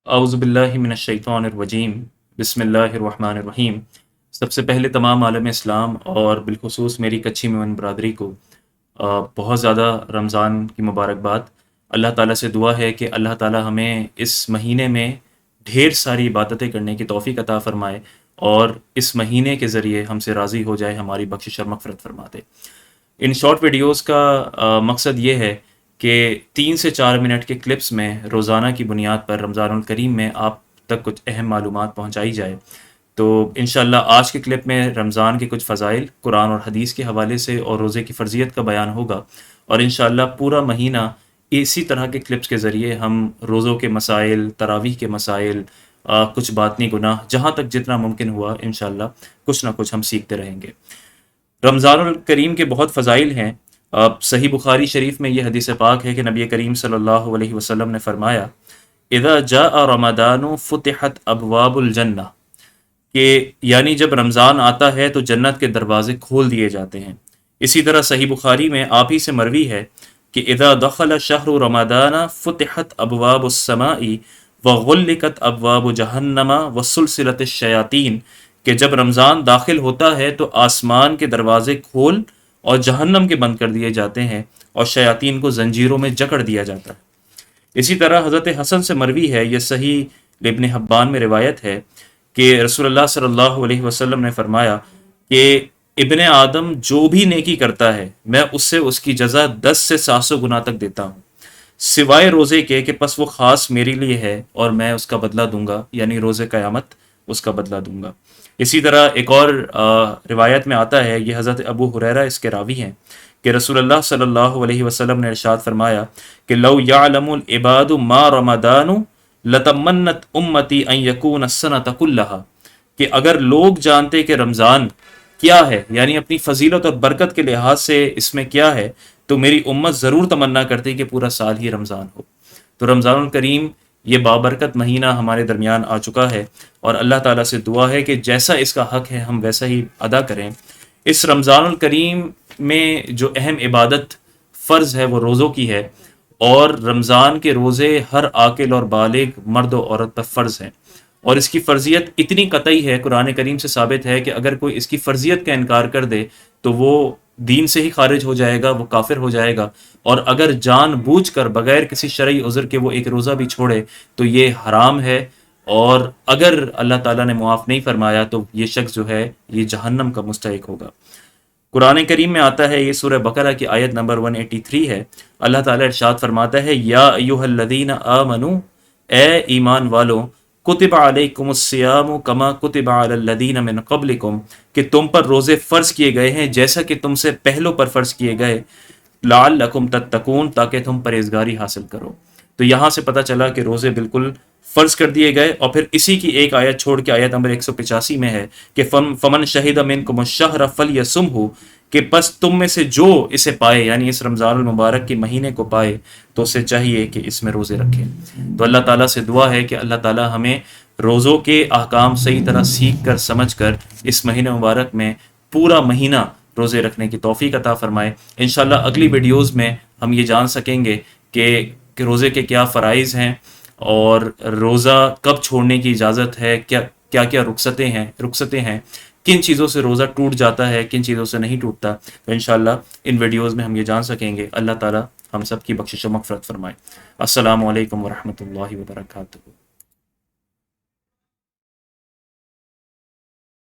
اعوذ باللہ من الشیطان الرجیم بسم اللہ الرحمن الرحیم۔ سب سے پہلے تمام عالم اسلام اور بالخصوص میری کچھی مومن برادری کو بہت زیادہ رمضان کی مبارکباد۔ اللہ تعالیٰ سے دعا ہے کہ اللہ تعالیٰ ہمیں اس مہینے میں ڈھیر ساری عبادتیں کرنے کی توفیق عطا فرمائے اور اس مہینے کے ذریعے ہم سے راضی ہو جائے، ہماری بخشش اور مغفرت فرما دے۔ ان شارٹ ویڈیوز کا مقصد یہ ہے کہ 3 سے 4 منٹ کے کلپس میں روزانہ کی بنیاد پر رمضان الکریم میں آپ تک کچھ اہم معلومات پہنچائی جائے۔ تو انشاءاللہ آج کے کلپ میں رمضان کے کچھ فضائل قرآن اور حدیث کے حوالے سے اور روزے کی فرضیت کا بیان ہوگا، اور انشاءاللہ پورا مہینہ اسی طرح کے کلپس کے ذریعے ہم روزوں کے مسائل، تراویح کے مسائل، کچھ باطنی گناہ، جہاں تک جتنا ممکن ہوا انشاءاللہ کچھ نہ کچھ ہم سیکھتے رہیں گے۔ رمضان الکریم کے بہت فضائل ہیں۔ صحیح بخاری شریف میں یہ حدیث پاک ہے کہ نبی کریم صلی اللہ علیہ وسلم نے فرمایا اذا جاء رمضان فتحت ابواب الجنہ، کہ یعنی جب رمضان آتا ہے تو جنت کے دروازے کھول دیے جاتے ہیں۔ اسی طرح صحیح بخاری میں آپ ہی سے مروی ہے کہ اذا دخل شہر رمضان فتحت ابواب السماء وغلقت ابواب جہنم وسلسلت الشیاطین، کہ جب رمضان داخل ہوتا ہے تو آسمان کے دروازے کھول اور جہنم کے بند کر دیے جاتے ہیں اور شیاطین کو زنجیروں میں جکڑ دیا جاتا ہے۔ اسی طرح حضرت حسن سے مروی ہے، یہ صحیح ابن حبان میں روایت ہے کہ رسول اللہ صلی اللہ علیہ وسلم نے فرمایا کہ ابن آدم جو بھی نیکی کرتا ہے میں اس سے اس کی جزا 10 سے 700 گنا تک دیتا ہوں، سوائے روزے کے کہ پس وہ خاص میرے لیے ہے اور میں اس کا بدلہ دوں گا، یعنی روزے قیامت اس کا بدلہ دوں گا۔ اسی طرح ایک اور روایت میں آتا ہے، یہ حضرت ابو ہریرہ اس کے راوی ہیں، کہ رسول اللہ صلی اللہ علیہ وسلم نے ارشاد فرمایا کہ لو یعلم العباد ما رمضان لتمنت امتی ان یکون السنۃ کلھا، کہ اگر لوگ جانتے کہ رمضان کیا ہے، یعنی اپنی فضیلت اور برکت کے لحاظ سے اس میں کیا ہے، تو میری امت ضرور تمنا کرتی کہ پورا سال ہی رمضان ہو۔ تو رمضان الکریم یہ بابرکت مہینہ ہمارے درمیان آ چکا ہے، اور اللہ تعالیٰ سے دعا ہے کہ جیسا اس کا حق ہے ہم ویسا ہی ادا کریں۔ اس رمضان الکریم میں جو اہم عبادت فرض ہے وہ روزوں کی ہے، اور رمضان کے روزے ہر عاقل اور بالغ مرد و عورت پر فرض ہیں، اور اس کی فرضیت اتنی قطعی ہے، قرآن کریم سے ثابت ہے کہ اگر کوئی اس کی فرضیت کا انکار کر دے تو وہ دین سے ہی خارج ہو جائے گا، وہ کافر ہو جائے گا، اور اگر جان بوجھ کر بغیر کسی شرعی عذر کے وہ ایک روزہ بھی چھوڑے تو یہ حرام ہے، اور اگر اللہ تعالیٰ نے معاف نہیں فرمایا تو یہ شخص جو ہے یہ جہنم کا مستحق ہوگا۔ قرآن کریم میں آتا ہے، یہ سورہ بقرہ کی آیت نمبر 183 ہے، اللہ تعالیٰ ارشاد فرماتا ہے یا ایھا الذین آمنوا، اے ایمان والو، کتب علیکم الصیام کما کتب علی الذین من قبلکم، کہ تم پر روزے فرض کیے گئے ہیں جیسا کہ تم سے پہلوں پر فرض کیے گئے، لعلکم تتقون، تاکہ تم پرہیزگاری حاصل کرو۔ تو یہاں سے پتہ چلا کہ روزے بالکل فرض کر دیے گئے، اور پھر اسی کی ایک آیت چھوڑ کے آیت نمبر 185 میں ہے کہ فمن شہد منکم الشہر فلیصمہ، کہ پس تم میں سے جو اسے پائے، یعنی اس رمضان المبارک کے مہینے کو پائے تو اسے چاہیے کہ اس میں روزے رکھے۔ تو اللہ تعالیٰ سے دعا ہے کہ اللہ تعالیٰ ہمیں روزوں کے احکام صحیح طرح سیکھ کر سمجھ کر اس مہینے مبارک میں پورا مہینہ روزے رکھنے کی توفیق عطا فرمائے۔ انشاءاللہ اگلی ویڈیوز میں ہم یہ جان سکیں گے کہ روزے کے کیا فرائض ہیں، اور روزہ کب چھوڑنے کی اجازت ہے، کیا کیا رخصتیں ہیں، کن چیزوں سے روزہ ٹوٹ جاتا ہے، کن چیزوں سے نہیں ٹوٹتا۔ تو انشاءاللہ ان ویڈیوز میں ہم یہ جان سکیں گے۔ اللہ تعالیٰ ہم سب کی بخشش و مغفرت فرمائے۔ السلام علیکم ورحمۃ اللہ وبرکاتہ۔